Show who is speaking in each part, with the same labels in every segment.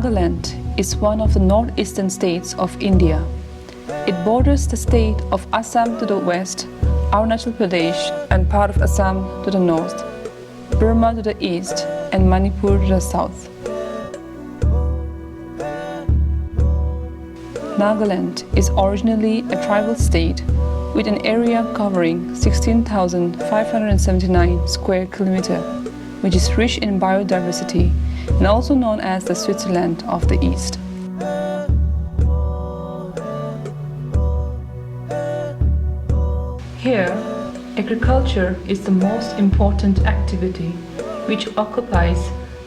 Speaker 1: Nagaland is one of the northeastern states of India. It borders the state of Assam to the west, Arunachal Pradesh and part of Assam to the north, Burma to the east, and Manipur to the south. Nagaland is originally a tribal state with an area covering 16,579 square kilometers, which is rich in biodiversity and also known as the Switzerland of the East. Here, agriculture is the most important activity, which occupies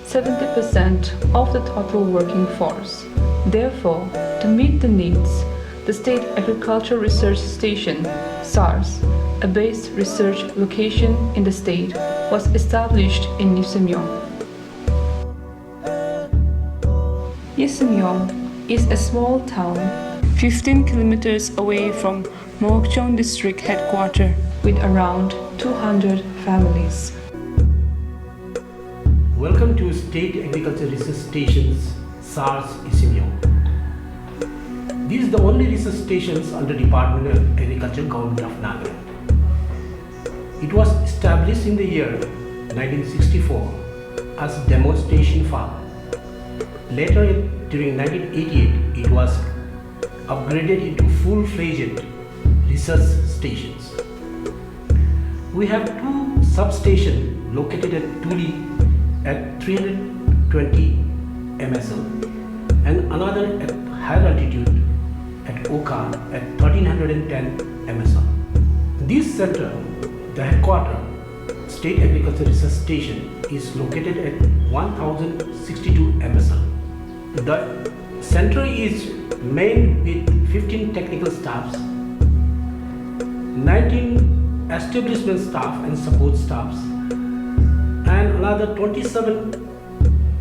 Speaker 1: 70% of the total working force. Therefore, to meet the needs, the State Agricultural Research Station, SARS, a base research location in the state, was established in Yisemyong. Yisemyong is a small town 15 kilometers away from Mokokchung district headquarters with around 200 families.
Speaker 2: Welcome to State Agriculture Research Station's SARS Yisemyong. This is the only research stations under Department of Agriculture, Government of Nagaland. It was established in the year 1964 as a demonstration farm. Later, during 1988, it was upgraded into full-fledged research stations. We have two substations located at Tuli at 320 MSL and another at higher altitude at Oka at 1310 MSL. This center, the headquarters, State Agriculture Research Station, is located at 1062 MSL. The center is manned with 15 technical staffs, 19 establishment staff and support staffs, and another 27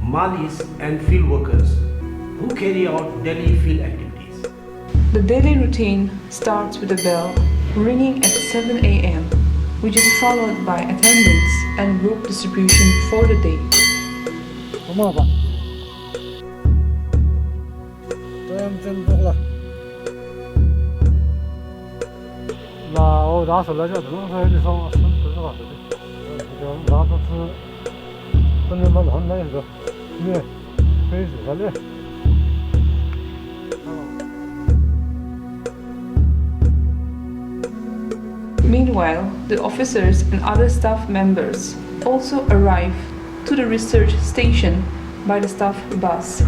Speaker 2: Malis and field workers who carry out daily field activities.
Speaker 1: The daily routine starts with a bell ringing at 7 a.m., which is followed by attendance and group distribution for the day. Meanwhile, the officers and other staff members also arrive to the research station by the staff bus,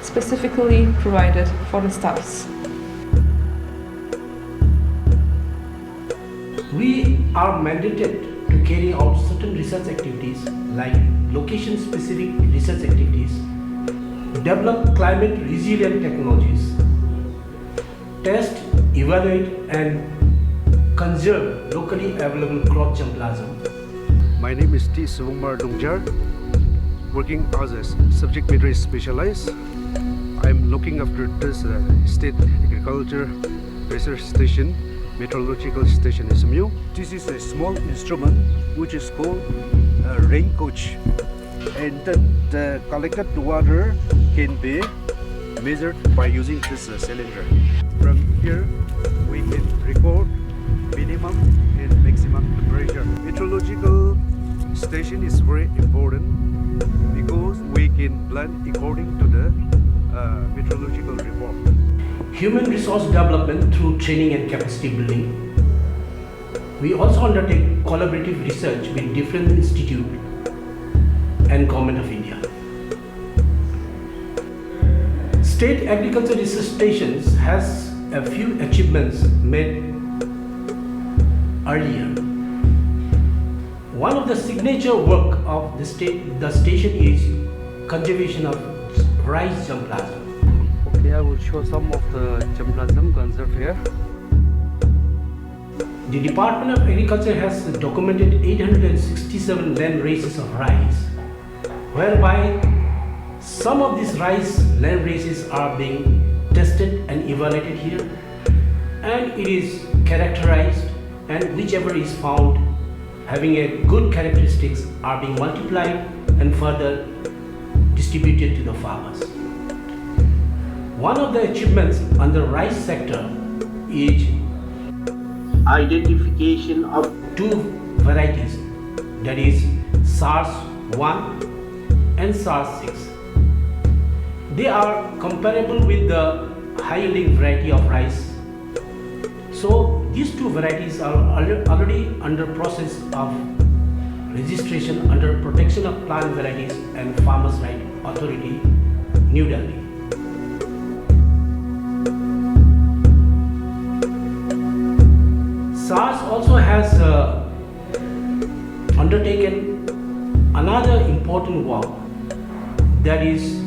Speaker 1: specifically provided for the staffs.
Speaker 2: We are mandated to carry out certain research activities like location-specific research activities, develop climate-resilient technologies, test, evaluate, and conserve locally available crop germplasm.
Speaker 3: My name is Yisemyong, working as a subject matter specialist. I'm looking after this State Agriculture Research Station, Meteorological Station Yisemyong. This is a small instrument which is called a rain coach, and then the collected water can be measured by using this cylinder. From here, we can record minimum and maximum temperature. Meteorological station is very important because we can plan according to the meteorological report.
Speaker 2: Human resource development through training and capacity building. We also undertake collaborative research with different institutes and Government of India. State Agriculture Research Stations has a few achievements made earlier. One of the signature work of the station is conservation of rice germplasm.
Speaker 4: Okay, I will show some of the germplasm conserved here.
Speaker 2: The Department of Agriculture has documented 867 land races of rice, whereby some of these rice land races are being tested and evaluated here, and it is characterized, and whichever is found having a good characteristics are being multiplied and further distributed to the farmers. One of the achievements under rice sector is identification of two varieties, that is SARS-1 and SARS-6. They are comparable with the high-yielding variety of rice. So these two varieties are already under process of registration under Protection of Plant Varieties and Farmers' Rights Authority, New Delhi. SARS also has undertaken another important work, that is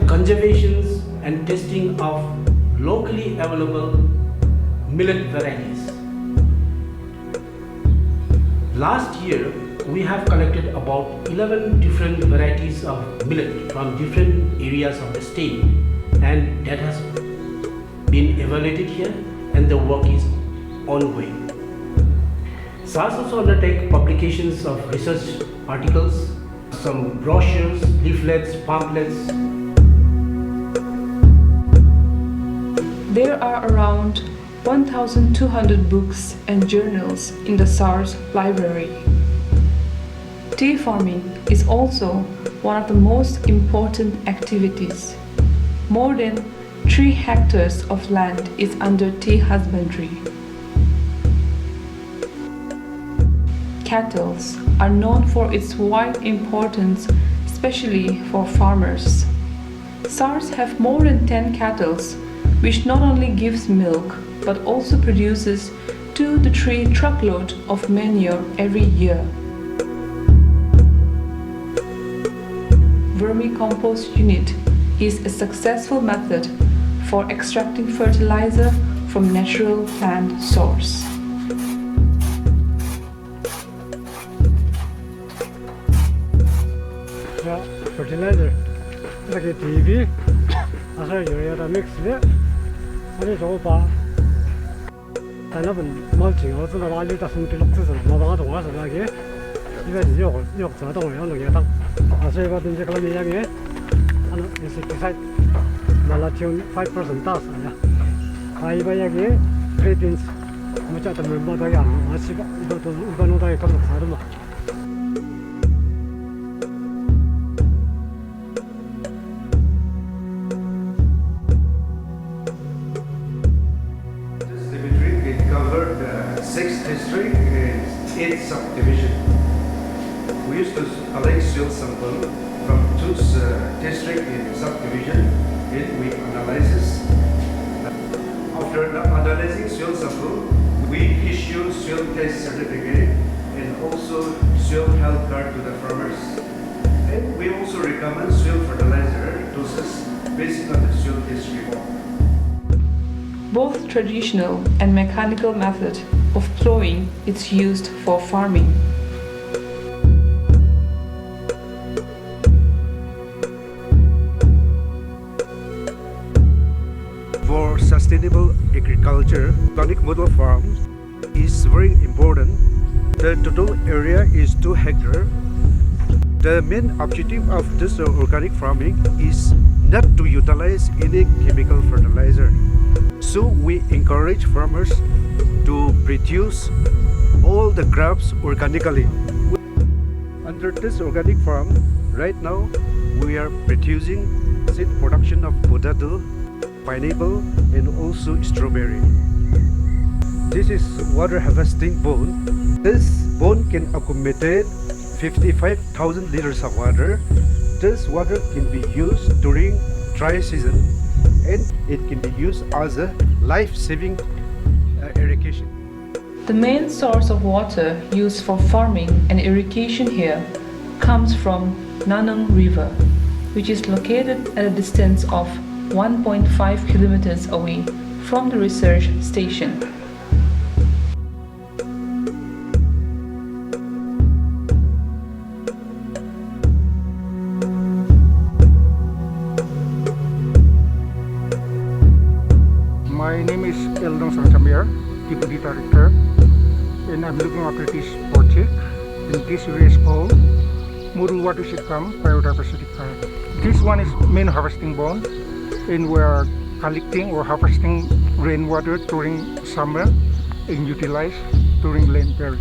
Speaker 2: conservation and testing of locally available millet varieties. Last year, we have collected about 11 different varieties of millet from different areas of the state, and that has been evaluated here, and the work is ongoing. SARS also undertake publications of research articles, some brochures, leaflets, pamphlets.
Speaker 1: There are around 1,200 books and journals in the SARS library. Tea farming is also one of the most important activities. More than 3 hectares of land is under tea husbandry. Cattle are known for its wide importance, especially for farmers. SARS have more than 10 cattle, which not only gives milk but also produces 2 to 3 truckloads of manure every year. Vermicompost unit is a successful method for extracting fertilizer from natural plant source.
Speaker 5: fertilizer lagi TV asal urea mix le ani sopa ana ben mulching我知道哪里打生地落子嘛把动啊是那个因为有这动有那个当啊所以把东西可能样嘅ana insecticide malah tune 5% tas ya ai ba ya ge proteins mucha tamar ba da ya asi ba iba no da ka sa ma
Speaker 3: district is 8 subdivision. We used to collect soil sample from 2 district in subdivision. We analyze. After analyzing soil sample, we issue soil test certificate and also soil health card to the farmers. And we also recommend soil fertilizer doses based on the soil test report.
Speaker 1: Both traditional and mechanical method of plowing is used for farming.
Speaker 3: For sustainable agriculture, organic model farm is very important. The total area is 2 hectares. The main objective of this organic farming is not to utilize any chemical fertilizer. So we encourage farmers to produce all the crops organically. Under this organic farm, right now we are producing seed production of potato, pineapple and also strawberry. This is water harvesting bone. This bone can accommodate 55,000 liters of water. This water can be used during dry season and it can be used as a life-saving irrigation.
Speaker 1: The main source of water used for farming and irrigation here comes from Nanung River, which is located at a distance of 1.5 kilometers away from the research station.
Speaker 6: My name is Eldon Sarchamir, Deputy Director, and I'm looking after this project. And this area is called Muru Watershed Camp Biodiversity Park. This one is main harvesting bone, and we're collecting or harvesting rainwater during summer and utilize during rain period.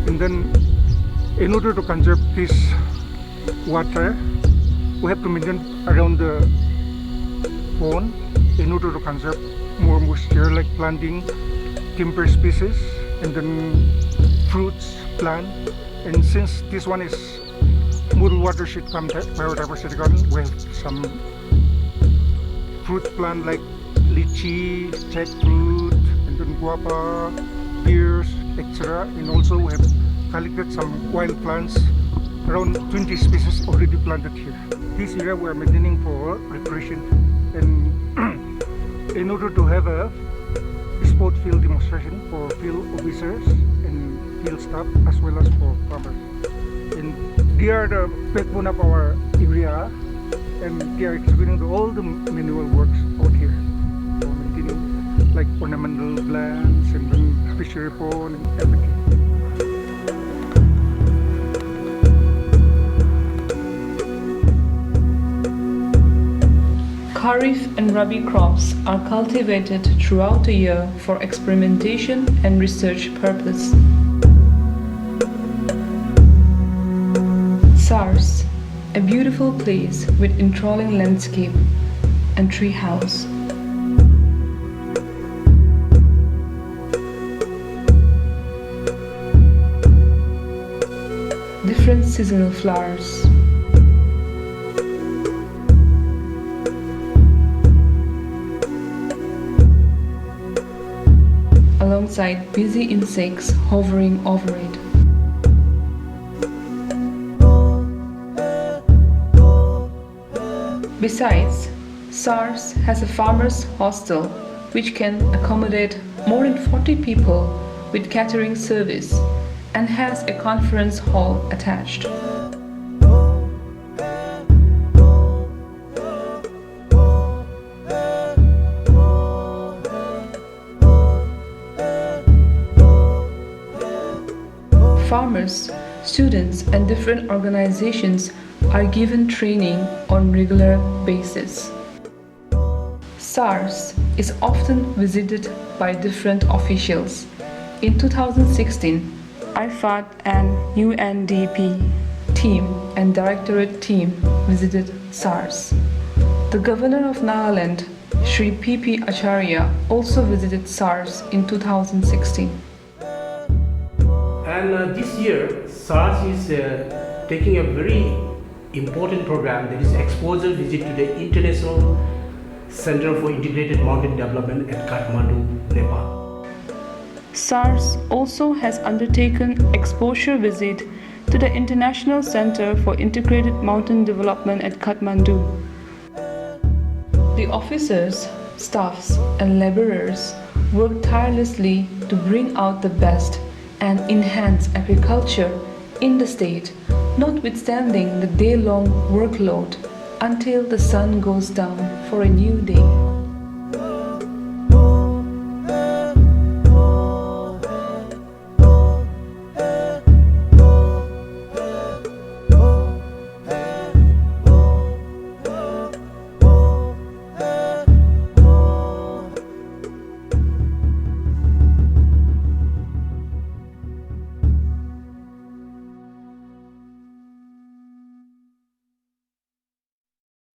Speaker 6: And then in order to conserve this water, we have to maintain around the pond in order to conserve more moisture, like planting timber species and then fruits plant. And since this one is Model Watershed Biodiversity Garden, we have some fruit plant like lychee, jackfruit, and then guava, pears, etc. And also we have collected some wild plants, around 20 species already planted here. This area we are maintaining for recreation, and in order to have a sport field demonstration for field officers and field staff as well as for farmers. And they are the backbone of our area, and they are executing all the manual works out here for maintaining like ornamental plants and then fishery pond and everything.
Speaker 1: Kharif and Rabi crops are cultivated throughout the year for experimentation and research purpose. SARS, a beautiful place with enthralling landscape and tree house. Different seasonal flowers. Alongside busy insects hovering over it. Besides, SARS has a farmers' hostel which can accommodate more than 40 people with catering service and has a conference hall attached. Farmers, students, and different organizations are given training on regular basis. SARS is often visited by different officials. In 2016, IFAD and UNDP team and directorate team visited SARS. The governor of Nagaland, Shri P.P. Acharya, also visited SARS in 2016.
Speaker 2: And this year, SARS is taking a very important program, that is exposure visit to the International Center for Integrated Mountain Development at Kathmandu, Nepal.
Speaker 1: SARS also has undertaken exposure visit to the International Center for Integrated Mountain Development at Kathmandu. The officers, staffs, and laborers work tirelessly to bring out the best and enhance agriculture in the state, notwithstanding the day-long workload until the sun goes down for a new day.